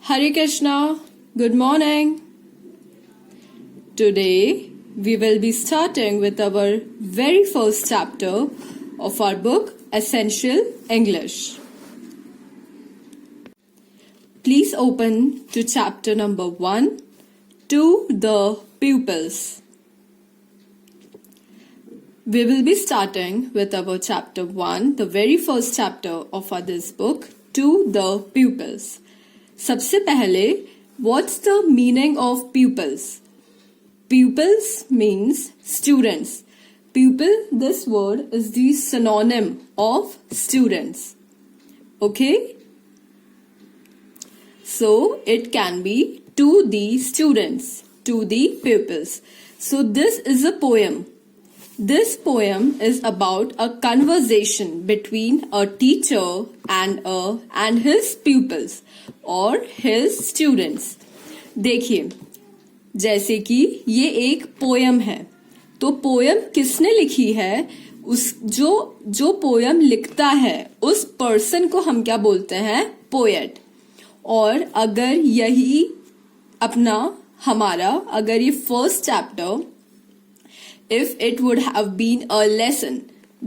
Hare Krishna, good morning. Today we will be starting with our very first chapter of our book Essential English. Please open to chapter number 1, To the Pupils. We will be starting with our chapter 1, the very first chapter of this book, To the Pupils. सबसे पहले, what's the meaning of pupils? Pupils means students. Pupil, this word is the synonym of students. Okay? So, it can be to the students, to the pupils. So, this is a poem. This poem is about a conversation between a teacher and his pupils or his students. देखिए, जैसे कि ये एक poem है, तो poem किसने लिखी है? उस जो पोयम लिखता है उस पर्सन को हम क्या बोलते हैं? पोएट. और अगर यही अगर ये first chapter if it would have been a lesson,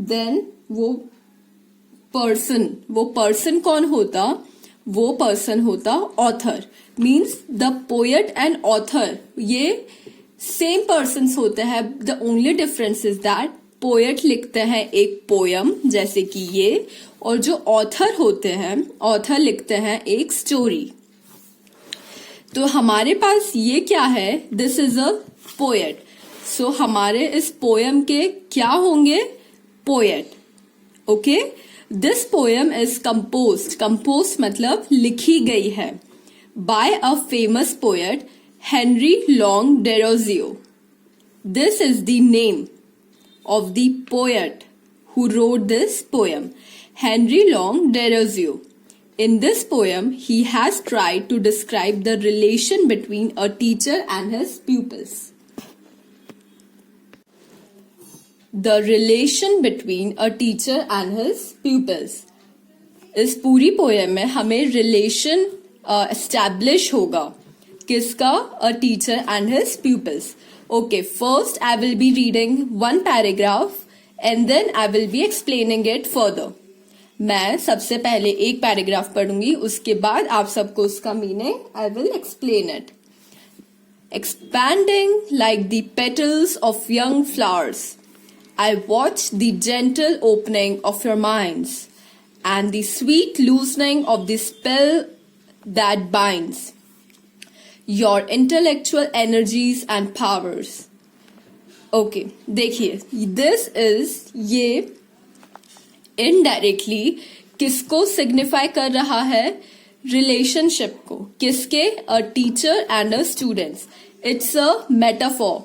then वो person कौन होता? वो person होता author. Means the poet and author ये same persons होते हैं. The only difference is that poet लिखते हैं एक poem जैसे कि ये, और जो author होते हैं, author लिखते हैं एक story. तो हमारे पास ये क्या है? This is a poet. So, हमारे इस पोयम के क्या होंगे? Poet. Okay? This poem is compose मतलब लिखी गई है by a famous poet Henry Long Derozio. This is the name of the poet who wrote this poem, Henry Long Derozio. In this poem, he has tried to describe the relation between a teacher and his pupils. The relation between a teacher and his pupils. इस पूरी poem में हमें relation establish होगा. किसका? A teacher and his pupils. Okay, first I will be reading one paragraph and then I will be explaining it further. मैं सबसे पहले एक पैराग्राफ पढ़ूंगी, उसके बाद आप सबको उसका meaning I will explain it. Expanding like the petals of young flowers, I watch the gentle opening of your minds and the sweet loosening of the spell that binds your intellectual energies and powers. Okay, देखिए, this is ये indirectly किसको signify कर रहा है? Relationship को. किसके? A teacher and a students. It's a metaphor.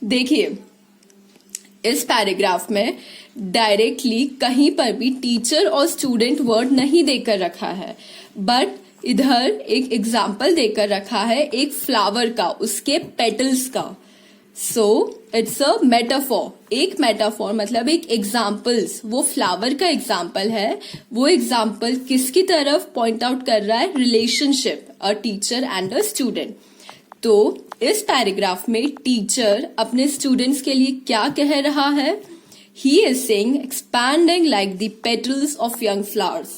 देखिए, इस पैराग्राफ में डायरेक्टली कहीं पर भी टीचर और स्टूडेंट वर्ड नहीं देकर रखा है, बट इधर एक एग्जाम्पल देकर रखा है एक फ्लावर का, उसके पेटल्स का. So it's a metaphor. एक मेटाफोर मतलब एक एग्जाम्पल्स. वो फ्लावर का एग्जाम्पल है. वो एग्जाम्पल किसकी तरफ पॉइंट आउट कर रहा है? Relationship, a teacher and a student. तो इस पैराग्राफ में टीचर अपने स्टूडेंट्स के लिए क्या कह रहा है? He is saying expanding like the petals of young flowers.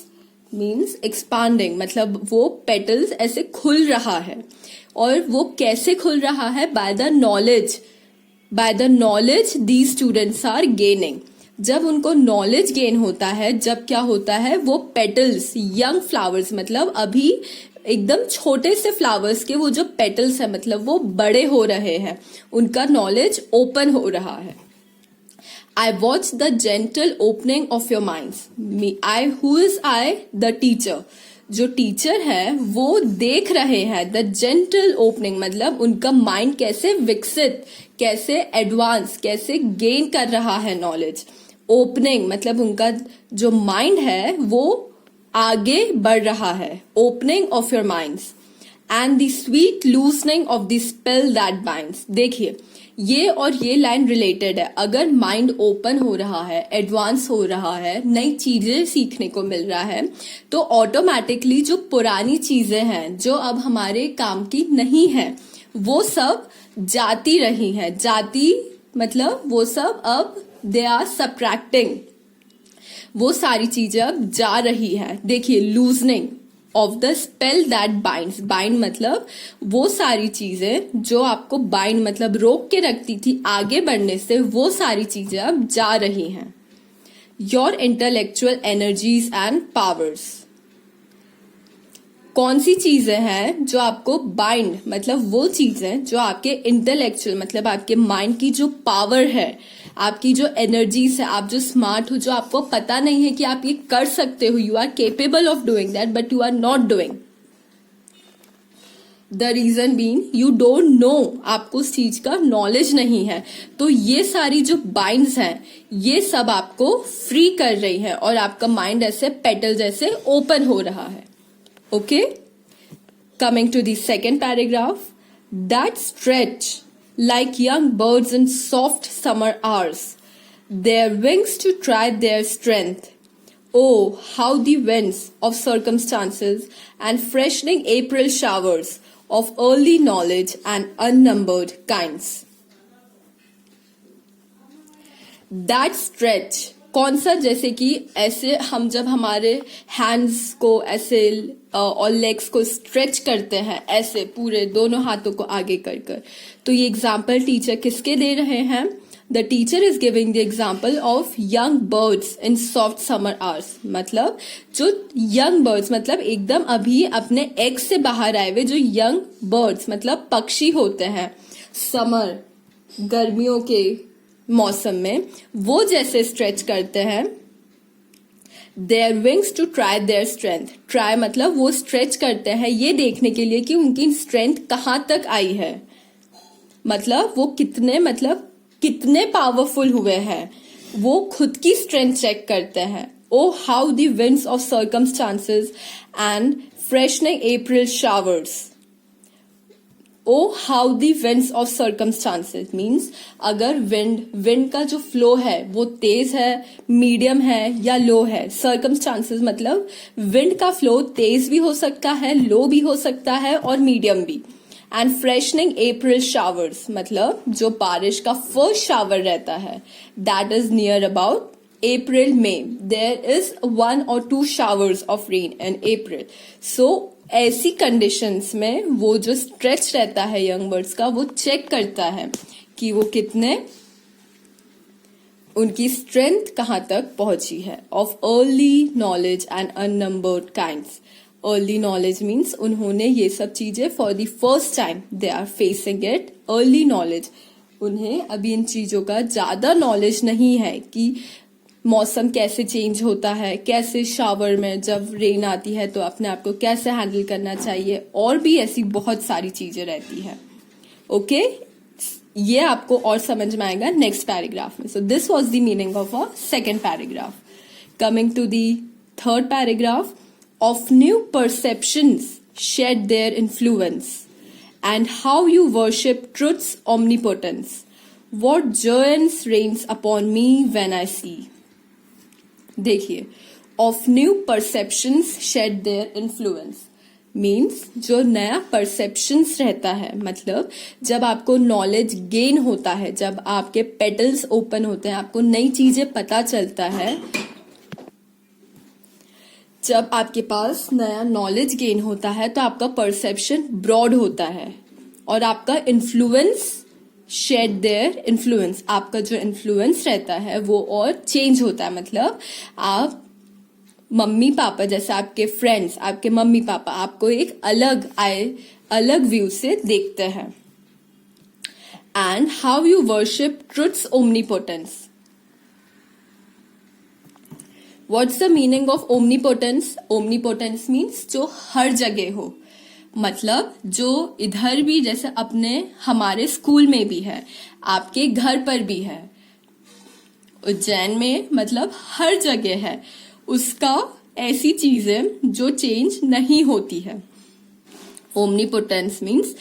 Means expanding मतलब वो पेटल्स ऐसे खुल रहा है. और वो कैसे खुल रहा है? By the knowledge the students are gaining. जब उनको नॉलेज गेन होता है, जब क्या होता है? वो पेटल्स, यंग फ्लावर्स मतलब अभी एकदम छोटे से फ्लावर्स के वो जो पेटल्स है मतलब वो बड़े हो रहे हैं, उनका नॉलेज ओपन हो रहा है. I watch the gentle opening of your minds. Who is I? The teacher. जो टीचर है वो देख रहे हैं. द जेंटल ओपनिंग मतलब उनका माइंड कैसे विकसित, कैसे एडवांस, कैसे गेन कर रहा है नॉलेज. ओपनिंग मतलब उनका जो माइंड है वो आगे बढ़ रहा है. Opening of your minds and the sweet loosening of the spell that binds. देखिए ये और ये लाइन रिलेटेड है. अगर माइंड ओपन हो रहा है, एडवांस हो रहा है, नई चीजें सीखने को मिल रहा है, तो ऑटोमेटिकली जो पुरानी चीजें हैं जो अब हमारे काम की नहीं है वो सब जाती रही हैं. जाती मतलब वो सब अब दे आर सब्ट्रैक्टिंग. वो सारी चीजें अब जा रही है. देखिए loosening of the spell that binds. Bind मतलब वो सारी चीजें जो आपको बाइंड मतलब रोक के रखती थी आगे बढ़ने से, वो सारी चीजें अब जा रही हैं. Your intellectual energies and powers. कौन सी चीजें हैं जो आपको बाइंड मतलब वो चीजें जो आपके इंटेलेक्चुअल मतलब आपके माइंड की जो पावर है, आपकी जो एनर्जीज है, आप जो स्मार्ट हो, जो आपको पता नहीं है कि आप ये कर सकते हो, you are capable of doing that but you are not doing. The reason being you don't know, आपको उस चीज का नॉलेज नहीं है. तो ये सारी जो बाइंड्स हैं ये सब आपको फ्री कर रही है और आपका माइंड ऐसे पेटल जैसे ओपन हो रहा है. Okay, coming to the second paragraph, that stretch like young birds in soft summer hours, their wings to try their strength. Oh, how the winds of circumstances and freshening April showers of early knowledge and unnumbered kinds. That stretch, कौन सा, जैसे कि ऐसे हम जब हमारे hands को ऐसे और लेग्स को स्ट्रेच करते हैं ऐसे पूरे दोनों हाथों को आगे कर कर, तो ये एग्जाम्पल टीचर किसके दे रहे हैं? The teacher is giving the example of young birds in soft summer hours. मतलब जो यंग बर्ड्स मतलब एकदम अभी अपने एग से बाहर आए हुए जो यंग बर्ड्स मतलब पक्षी होते हैं समर गर्मियों के मौसम में, वो जैसे स्ट्रेच करते हैं. Their wings to try their strength. Try मतलब वो स्ट्रेच करते हैं ये देखने के लिए कि उनकी स्ट्रेंथ कहाँ तक आई है, मतलब वो कितने पावरफुल हुए हैं, वो खुद की स्ट्रेंथ चेक करते हैं. O how the winds of circumstances and freshening April showers. Oh, how the winds of circumstances means अगर विंड का जो फ्लो है वो तेज है, मीडियम है या लो है. सर्कमस्टांसेस मतलब विंड का फ्लो तेज भी हो सकता है, लो भी हो सकता है और मीडियम भी. एंड फ्रेशनिंग अप्रैल शावर्स मतलब जो बारिश का फर्स्ट शावर रहता है that is near about April, May. There is 1 or 2 showers of rain in April. So ऐसी कंडीशंस में वो जो स्ट्रेच रहता है यंग बर्ड्स का वो चेक करता है कि वो कितने उनकी स्ट्रेंथ कहाँ तक पहुंची है. Of early knowledge and unnumbered kinds. Early knowledge means उन्होंने ये सब चीजें for the first time they are facing it. Early knowledge, उन्हें अभी इन चीजों का ज्यादा नॉलेज नहीं है कि मौसम कैसे चेंज होता है, कैसे शावर में जब रेन आती है तो अपने आप को कैसे हैंडल करना चाहिए, और भी ऐसी बहुत सारी चीजें रहती है. ओके, ये आपको और समझ में आएगा नेक्स्ट पैराग्राफ में. So this was the meaning of a second paragraph. Coming to the third paragraph. Of new perceptions shed their influence and how you worship truths omnipotence. What joyance reigns upon me when I see. देखिए, of new perceptions shed their influence means जो नया perceptions रहता है मतलब जब आपको knowledge gain होता है, जब आपके पेटल्स ओपन होते हैं, आपको नई चीजें पता चलता है, जब आपके पास नया नॉलेज गेन होता है तो आपका परसेप्शन ब्रॉड होता है और आपका इन्फ्लुएंस शेड देयर इन्फ्लुएंस, आपका जो इन्फ्लुएंस रहता है वो और चेंज होता है. मतलब आप मम्मी पापा जैसे आपके फ्रेंड्स, आपके मम्मी पापा आपको एक अलग व्यू से देखते हैं. And how you worship truths omnipotence. What's the meaning of omnipotence? Omnipotence means जो हर जगह हो, मतलब जो इधर भी जैसे अपने हमारे स्कूल में भी है, आपके घर पर भी है, उज्जैन में मतलब हर जगह है, उसका ऐसी चीजें जो चेंज नहीं होती है. Omnipotence means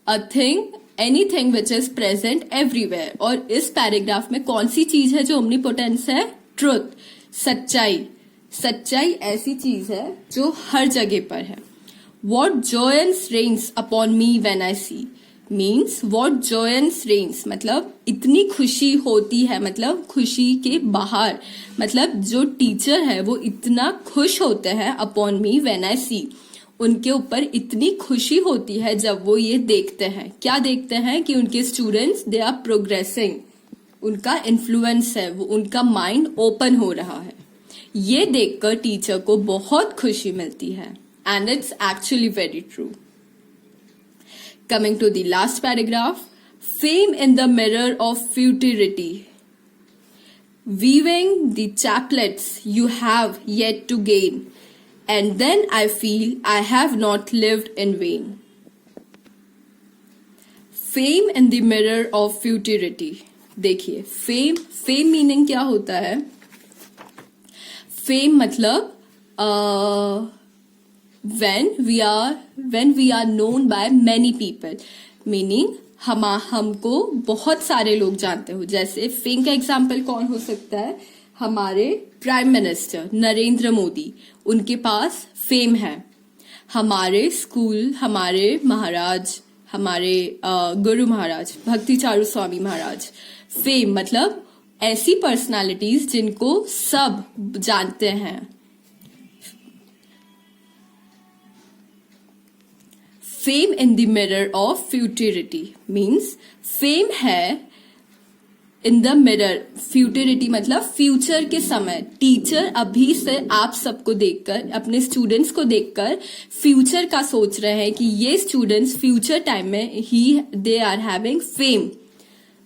a thing, anything which is present everywhere. और इस पैराग्राफ में कौन सी चीज है जो ओमनीपोटेंस है? ट्रुथ, सच्चाई। सच्चाई ऐसी चीज है जो हर जगह पर है। What joyance rains upon me when I see means what joyance rains मतलब इतनी खुशी होती है, मतलब खुशी के बाहर, मतलब जो टीचर है वो इतना खुश होते हैं अपॉन मी वेन आई सी, उनके ऊपर इतनी खुशी होती है जब वो ये देखते हैं। क्या देखते हैं? कि उनके स्टूडेंट्स दे आर प्रोग्रेसिंग, उनका इन्फ्लुएंस है, वो उनका माइंड ओपन हो रहा है। ये देखकर टीचर को बहुत खुशी मिलती है। And it's actually very true. Coming to the last paragraph, fame in the mirror of futurity. Weaving the chaplets you have yet to gain, and then I feel I have not lived in vain. Fame in the mirror of futurity. देखिए, fame meaning क्या होता है? Fame मतलब when we are known by many people, meaning हमको बहुत सारे लोग जानते हो। जैसे फेम का एग्जाम्पल कौन हो सकता है? हमारे प्राइम मिनिस्टर नरेंद्र मोदी, उनके पास फेम है। हमारे स्कूल, हमारे महाराज, हमारे गुरु महाराज भक्ति चारू स्वामी महाराज। फेम मतलब ऐसी पर्सनालिटीज जिनको सब जानते हैं। Fame in the mirror of futurity means fame है इन द मिरर, फ्यूचरिटी मतलब फ्यूचर के समय। टीचर अभी से आप सबको देखकर, अपने स्टूडेंट्स को देखकर फ्यूचर का सोच रहे हैं कि ये स्टूडेंट्स फ्यूचर टाइम में ही they are having fame.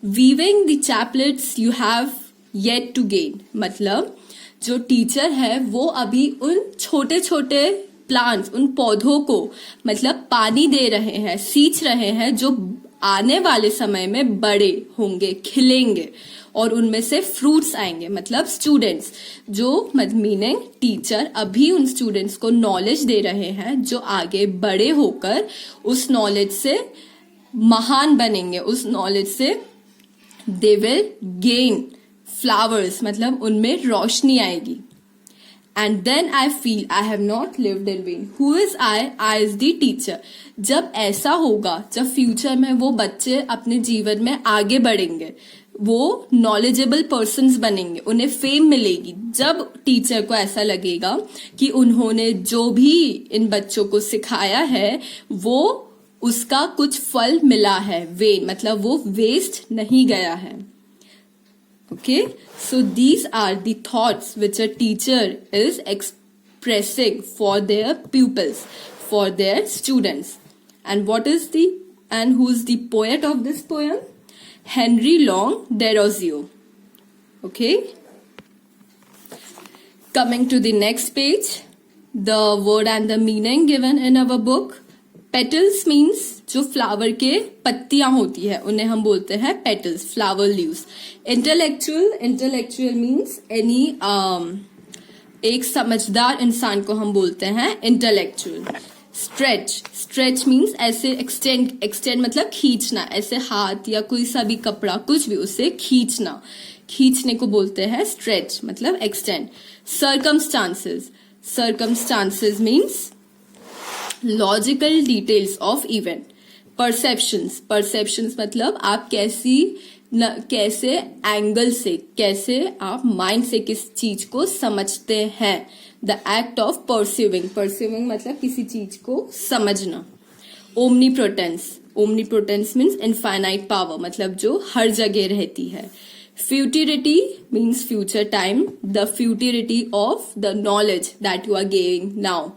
Weaving the chaplets you have yet to gain मतलब जो टीचर है वो अभी उन छोटे छोटे प्लांट्स, उन पौधों को मतलब पानी दे रहे हैं, सींच रहे हैं, जो आने वाले समय में बड़े होंगे, खिलेंगे और उनमें से फ्रूट्स आएंगे। मतलब स्टूडेंट्स जो मीनिंग टीचर अभी उन स्टूडेंट्स को नॉलेज दे रहे हैं जो आगे बड़े होकर उस नॉलेज से महान बनेंगे, उस नॉलेज से दे विल गेन फ्लावर्स मतलब उनमें रोशनी आएगी। And then I feel I have not lived in vain. Who is I? I is the teacher. जब ऐसा होगा, जब फ्यूचर में वो बच्चे अपने जीवन में आगे बढ़ेंगे, वो नॉलेजेबल पर्सन्स बनेंगे, उन्हें फेम मिलेगी। जब टीचर को ऐसा लगेगा कि उन्होंने जो भी इन बच्चों को सिखाया है वो उसका कुछ फल मिला है। वेन मतलब वो वेस्ट नहीं गया है। Okay, so these are the thoughts which a teacher is expressing for their pupils, for their students. And who's the poet of this poem? Henry Long Derozio. Okay. Coming to the next page, the word and the meaning given in our book. Petals means जो flower के पत्तियां होती है उन्हें हम बोलते हैं petals, flower leaves. Intellectual means any एक समझदार इंसान को हम बोलते हैं इंटेलेक्चुअल। स्ट्रेच मीन्स ऐसे एक्सटेंड मतलब खींचना, ऐसे हाथ या कोई सा भी कपड़ा कुछ भी उसे खींचने को बोलते हैं स्ट्रेच मतलब extend. Circumstances means logical details of event. Perceptions मतलब आप कैसे एंगल से, कैसे आप माइंड से किस चीज को समझते हैं। द एक्ट ऑफ परसीविंग मतलब किसी चीज को समझना। ओमनीपोटेंस मीन्स इनफाइनाइट पावर मतलब जो हर जगह रहती है। Futility means future time, the futility of the knowledge that you are gaining now.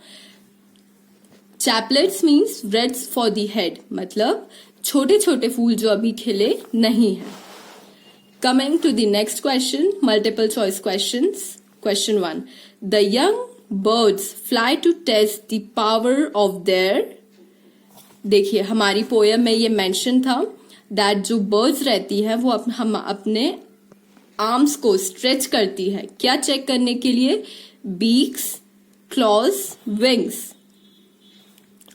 Chaplets means reds for the head मतलब छोटे छोटे फूल जो अभी खिले नहीं है। Coming to the next question, multiple choice questions. Question 1, the young birds fly to test the power of their. देखिए हमारी पोयम में ये मेंशन था दैट जो बर्ड्स रहती है वो हम अपने आर्म्स को स्ट्रेच करती है, क्या चेक करने के लिए? Beaks, claws, wings.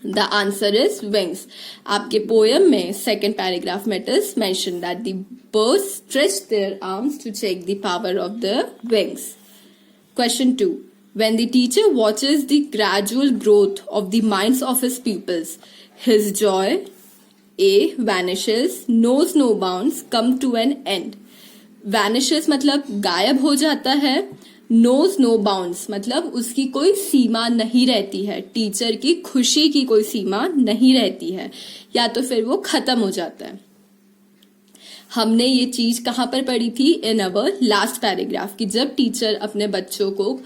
The answer is wings. आपके पोएम में सेकेंड पैराग्राफ में it is mention that the birds stretch their arms to check the power of the wings. Question 2. When the teacher watches the gradual growth of the minds of his pupils, his joy A. vanishes, knows no bounds, come to an end. Vanishes मतलब गायब हो जाता है. knows no bounds मतलब उसकी कोई सीमा नहीं रहती है. टीचर की खुशी की कोई सीमा नहीं रहती है, या तो फिर वो खत्म हो जाता है. हमने ये चीज कहाँ पर पढ़ी थी? इन अवर लास्ट पैराग्राफ की. जब टीचर अपने बच्चों को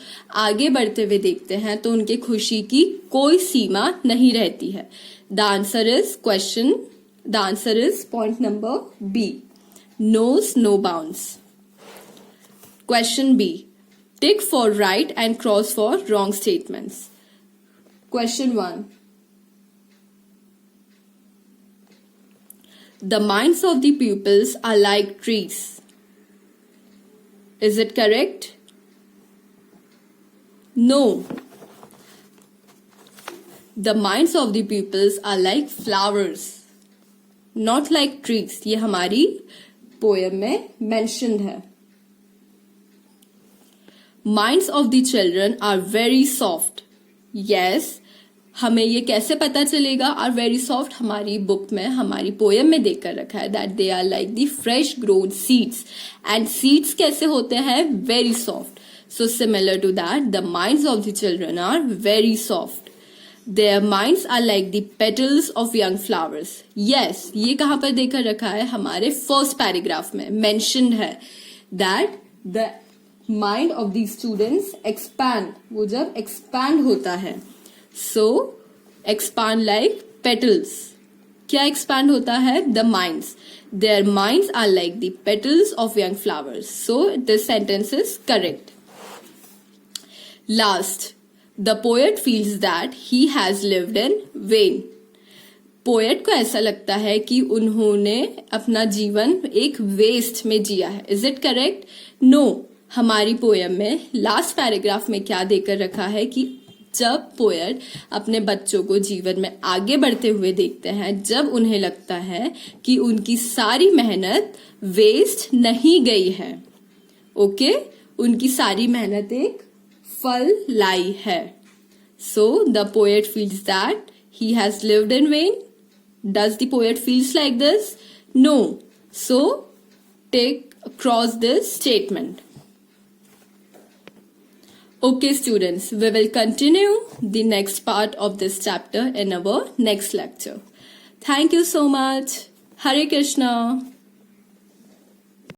आगे बढ़ते हुए देखते हैं तो उनके खुशी की कोई सीमा नहीं रहती है. The answer is point number B, knows no bounds. Question B. Tick for right and cross for wrong statements. Question 1. The minds of the pupils are like trees. Is it correct? No. The minds of the pupils are like flowers, not like trees. ये हमारी poem में mentioned है. Minds of the children are very soft. Yes. हमें ये कैसे पता चलेगा? Are very soft हमारी बुक में, हमारी पोएम में देकर रखा है that they are like the fresh grown seeds. And seeds कैसे होते हैं? Very soft. So similar to that the minds of the children are very soft. Their minds are like the petals of young flowers. Yes, ये कहाँ पर देकर रखा है? हमारे फर्स्ट पैराग्राफ में मेंशन्ड है that the mind of the students expand. वो जब एक्सपैंड होता है, so expand like petals. क्या expand होता है? The minds. Their minds are like the petals of young flowers. So this sentence is correct. Last, the poet feels that he has lived in vain. Poet को ऐसा लगता है कि उन्होंने अपना जीवन एक वेस्ट में जिया है. Is it correct? नो. हमारी पोएम में लास्ट पैराग्राफ में क्या देकर रखा है कि जब पोएट अपने बच्चों को जीवन में आगे बढ़ते हुए देखते हैं, जब उन्हें लगता है कि उनकी सारी मेहनत वेस्ट नहीं गई है. ओके, उनकी सारी मेहनत एक फल लाई है. So the poet feels that he has lived in vain. Does the poet feels like this? No. So take cross this statement. Okay students, we will continue the next part of this chapter in our next lecture. Thank you so much. Hare Krishna.